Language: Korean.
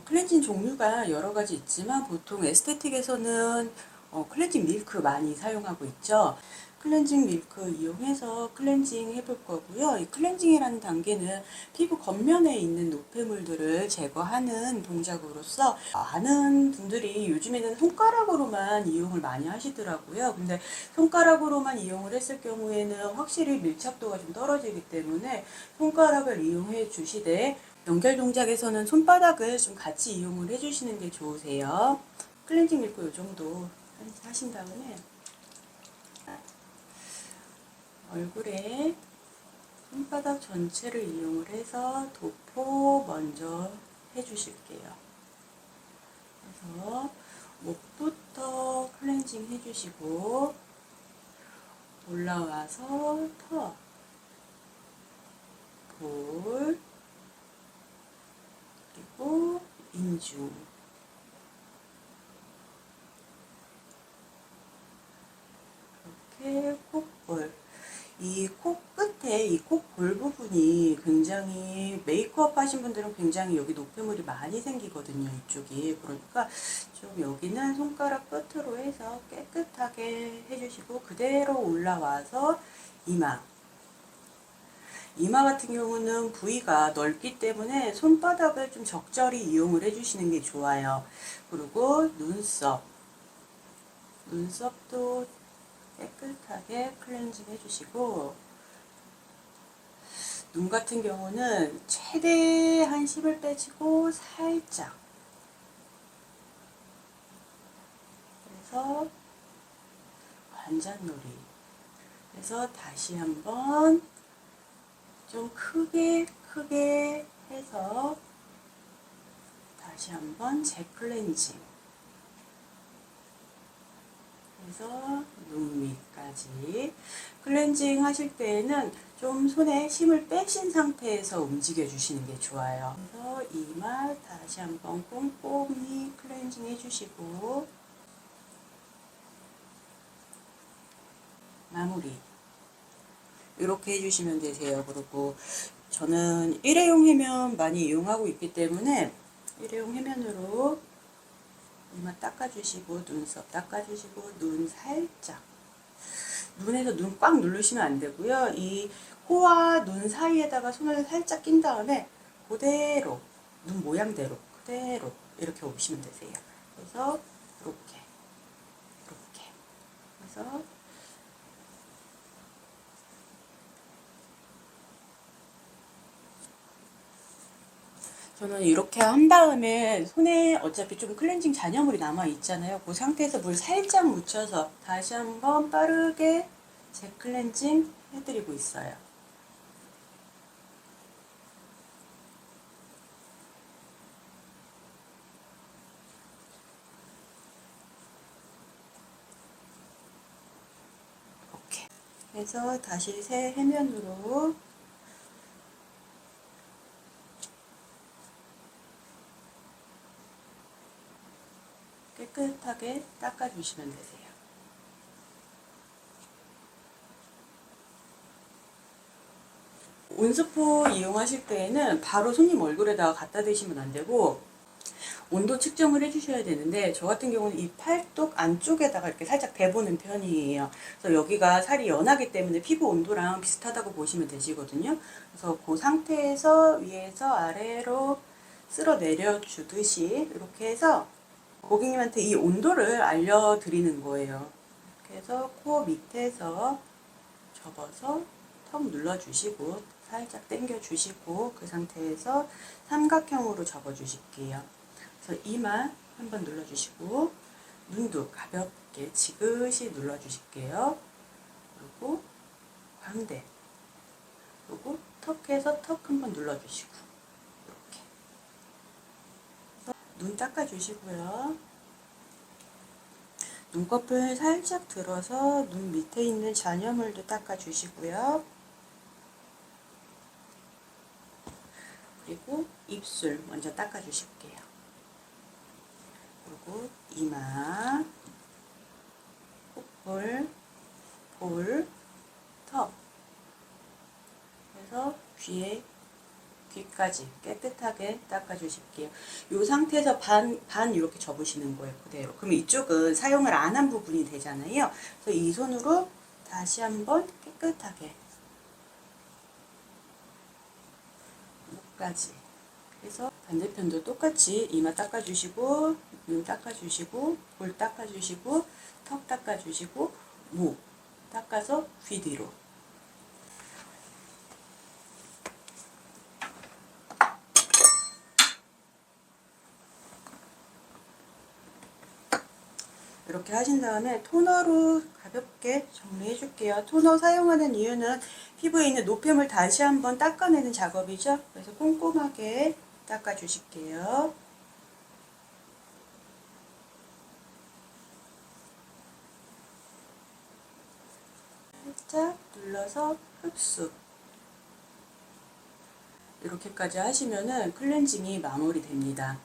클렌징 종류가 여러 가지 있지만 보통 에스테틱에서는 클렌징 밀크 많이 사용하고 있죠. 클렌징 밀크 이용해서 클렌징 해볼 거고요. 이 클렌징이라는 단계는 피부 겉면에 있는 노폐물들을 제거하는 동작으로서 많은 분들이 요즘에는 손가락으로만 이용을 많이 하시더라고요. 근데 손가락으로만 이용을 했을 경우에는 확실히 밀착도가 좀 떨어지기 때문에 손가락을 이용해 주시되 연결 동작에서는 손바닥을 좀 같이 이용을 해주시는 게 좋으세요. 클렌징 밀크 이 정도 하신 다음에 얼굴에 손바닥 전체를 이용을 해서 도포 먼저 해주실게요. 그래서 목부터 클렌징 해주시고 올라와서 턱, 볼, 그리고 인중, 이렇게 콧볼. 이 코 끝에 이 콧볼 부분이 굉장히 메이크업 하신 분들은 굉장히 여기 노폐물이 많이 생기거든요. 이쪽이. 그러니까 좀 여기는 손가락 끝으로 해서 깨끗하게 해주시고 그대로 올라와서 이마. 이마 같은 경우는 부위가 넓기 때문에 손바닥을 좀 적절히 이용을 해주시는 게 좋아요. 그리고 눈썹. 눈썹도 깨끗하게 클렌징 해주시고 눈 같은 경우는 최대한 10을 빼주고 살짝 그래서 관자놀이 그래서 다시 한번 좀 크게 해서 다시 한번 재클렌징 그래서 눈 밑까지 클렌징 하실 때에는 좀 손에 힘을 빼신 상태에서 움직여 주시는 게 좋아요. 그래서 이마 다시 한번 꼼꼼히 클렌징 해주시고 마무리 이렇게 해주시면 되세요. 그리고 저는 일회용 해면 많이 이용하고 있기 때문에 일회용 해면으로 이마 닦아주시고 눈썹 닦아주시고 눈 살짝 눈에서 눈 꽉 누르시면 안 되고요. 이 코와 눈 사이에다가 손을 살짝 낀 다음에 그대로 눈 모양대로 그대로 이렇게 오시면 되세요. 그래서 이렇게 그래서 저는 이렇게 한 다음에 손에 어차피 좀 클렌징 잔여물이 남아 있잖아요. 그 상태에서 물 살짝 묻혀서 다시 한번 빠르게 재클렌징 해드리고 있어요. 이렇게 해서 다시 새 해면으로 깨끗하게 닦아주시면 되세요. 온스프 이용하실 때에는 바로 손님 얼굴에다가 갖다 대시면 안 되고 온도 측정을 해주셔야 되는데 저 같은 경우는 이 팔뚝 안쪽에다가 이렇게 살짝 대보는 편이에요. 그래서 여기가 살이 연하기 때문에 피부 온도랑 비슷하다고 보시면 되시거든요. 그래서 그 상태에서 위에서 아래로 쓸어 내려 주듯이 이렇게 해서 고객님한테 이 온도를 알려드리는 거예요. 이렇게 해서 코 밑에서 접어서 턱 눌러주시고 살짝 당겨 주시고 그 상태에서 삼각형으로 접어 주실게요. 그래서 이마 한번 눌러주시고 눈도 가볍게 지그시 눌러주실게요. 그리고 광대 그리고 턱에서 턱 한번 눌러주시고 이렇게 눈 닦아주시고요. 눈꺼풀 살짝 들어서 눈 밑에 있는 잔여물도 닦아주시고요. 그리고 입술 먼저 닦아주실게요. 그리고 이마, 콧볼, 볼, 턱. 그래서 귀에 귀까지 깨끗하게 닦아주실게요. 이 상태에서 반 이렇게 접으시는 거예요. 그대로. 그러면 이쪽은 사용을 안 한 부분이 되잖아요. 그래서 이 손으로 다시 한번 깨끗하게 목까지. 그래서 반대편도 똑같이 이마 닦아주시고, 눈 닦아주시고, 볼 닦아주시고, 턱 닦아주시고, 목 닦아서 귀 뒤로. 이렇게 하신 다음에 토너로 가볍게 정리해 줄게요. 토너 사용하는 이유는 피부에 있는 노폐물 다시 한번 닦아내는 작업이죠. 그래서 꼼꼼하게 닦아 주실게요. 살짝 눌러서 흡수. 이렇게까지 하시면은 클렌징이 마무리됩니다.